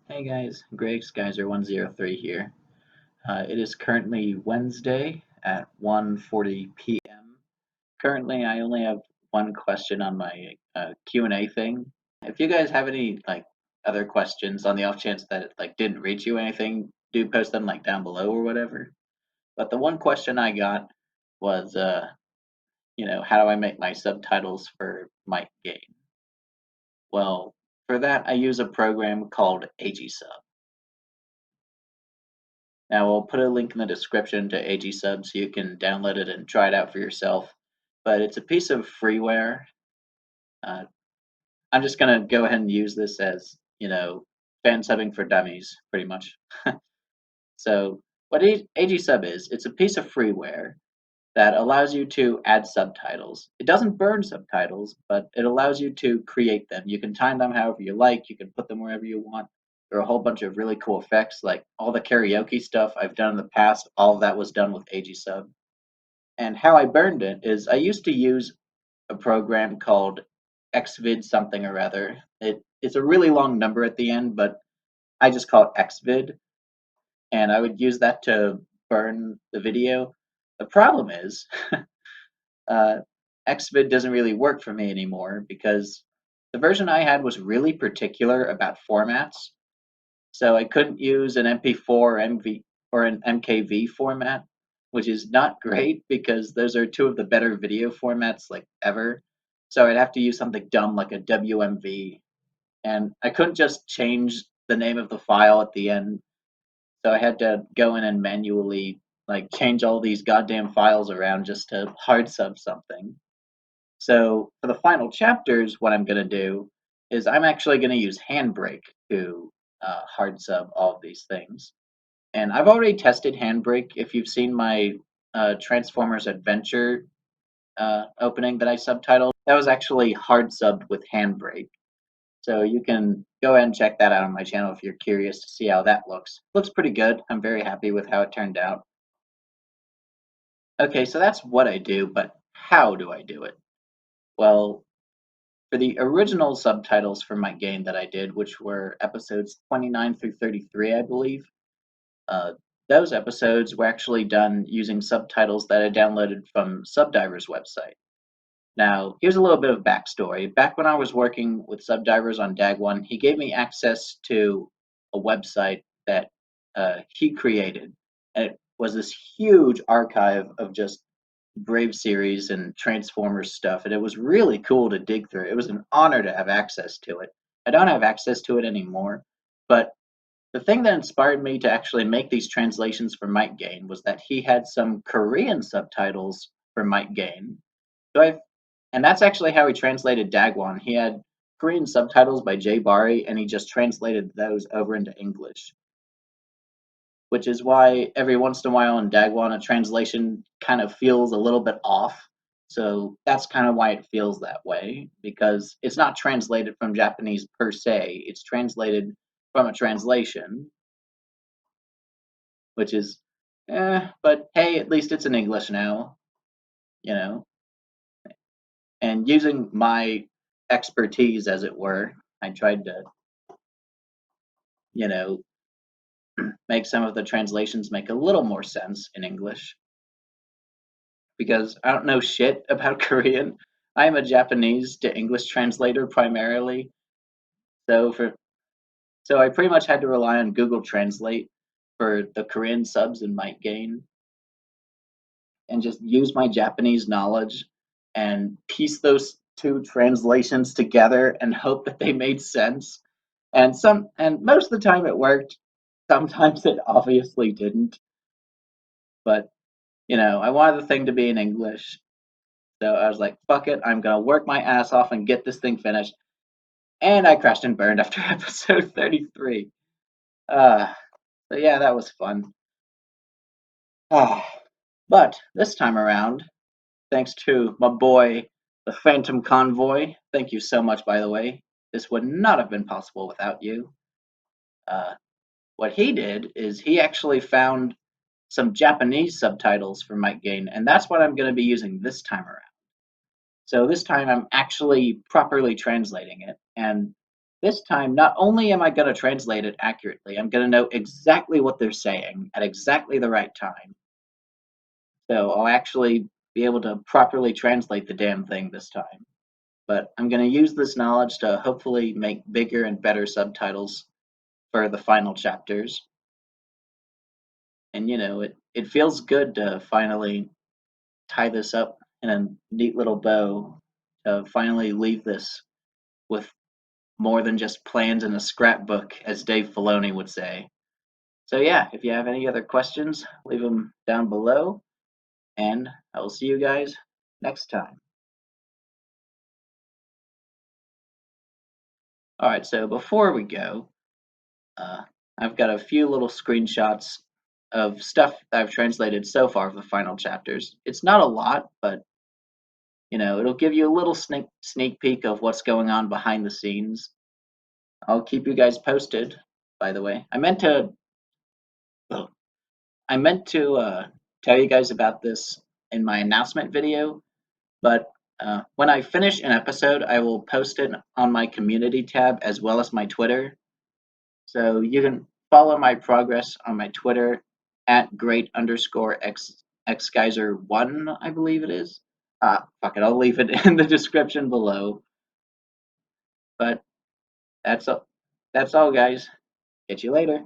Hey guys, Greg Skyzer103 here. It is currently Wednesday at 1:40 p.m. Currently, I only have one question on my Q&A thing. If you guys have any other questions on the off chance that it didn't reach you or anything, do post them down below or whatever. But the one question I got was, how do I make my subtitles for Mic Gain? Well, for that I use a program called AGSub. Now, I'll put a link in the description to AGSub so you can download it and try it out for yourself. But it's a piece of freeware. Uh, I'm just going to go ahead and use this as, fan subbing for dummies, pretty much. So, what AGSub is, it's a piece of freeware that allows you to add subtitles. It doesn't burn subtitles, but it allows you to create them. You can time them however you like, you can put them wherever you want. There are a whole bunch of really cool effects, like all the karaoke stuff I've done in the past, all of that was done with AGSub. And how I burned it is I used to use a program called Xvid something or other. It's a really long number at the end, but I just call it Xvid, and I would use that to burn the video. The problem is uh, Xvid doesn't really work for me anymore because the version I had was really particular about formats. So I couldn't use an MP4 MV or an MKV format, which is not great because those are two of the better video formats ever. So I'd have to use something dumb like a WMV, and I couldn't just change the name of the file at the end. So I had to go in and manually change all these goddamn files around just to hard sub something. So for the final chapters, what I'm going to do is I'm actually going to use Handbrake to hard sub all of these things. And I've already tested Handbrake. If you've seen my Transformers Adventure opening that I subtitled, that was actually hard subbed with Handbrake. So you can go ahead and check that out on my channel if you're curious to see how that looks. Looks pretty good. I'm very happy with how it turned out. Okay, so that's what I do, but how do I do it? Well, for the original subtitles for my game that I did, which were episodes 29 through 33, I believe, uh, those episodes were actually done using subtitles that I downloaded from Subdiver's website. Now, here's a little bit of backstory. Back when I was working with Subdivers on Dag1, he gave me access to a website that he created. And it was this huge archive of just Brave series and Transformers stuff, and it was really cool to dig through. It was an honor to have access to it. I don't have access to it anymore, but the thing that inspired me to actually make these translations for Mike Gain was that he had some Korean subtitles for Mike Gain. So and that's actually how he translated Dagwon. He had Korean subtitles by Jay Bari, and he just translated those over into English, which is why every once in a while in Dagwon a translation kind of feels a little bit off. So that's kind of why it feels that way, because it's not translated from Japanese per se, it's translated from a translation, which is, but hey, at least it's in English now, you know? And using my expertise, as it were, I tried to, you know, make some of the translations make a little more sense in English. Because I don't know shit about Korean. I am a Japanese to English translator primarily, so I pretty much had to rely on Google Translate for the Korean subs in Might Gain, and just use my Japanese knowledge and piece those two translations together and hope that they made sense. And most of the time it worked. Sometimes it obviously didn't, but I wanted the thing to be in English. So I was like, fuck it, I'm gonna work my ass off and get this thing finished. And I crashed and burned after episode 33. Uh, so yeah, that was fun. But this time around, thanks to my boy, the Phantom Convoy, thank you so much, by the way. This would not have been possible without you. Uh, what he did is he actually found some Japanese subtitles for Mike Gain, and that's what I'm going to be using this time around. So this time I'm actually properly translating it, and this time, not only am I going to translate it accurately, I'm going to know exactly what they're saying at exactly the right time. So I'll actually be able to properly translate the damn thing this time. But I'm going to use this knowledge to hopefully make bigger and better subtitles for the final chapters. And it feels good to finally tie this up in a neat little bow, to finally leave this with more than just plans in a scrapbook, as Dave Filoni would say. So yeah, if you have any other questions, leave them down below, and I will see you guys next time. All right, so before we go, uh, I've got a few little screenshots of stuff that I've translated so far for the final chapters. It's not a lot, but it'll give you a little sneak peek of what's going on behind the scenes. I'll keep you guys posted. By the way, oh, I meant to tell you guys about this in my announcement video, but when I finish an episode, I will post it on my community tab as well as my Twitter. So you can follow my progress on my Twitter at great_xgeyser1, I believe it is. Fuck it, I'll leave it in the description below. But that's all. That's all, guys. Catch you later.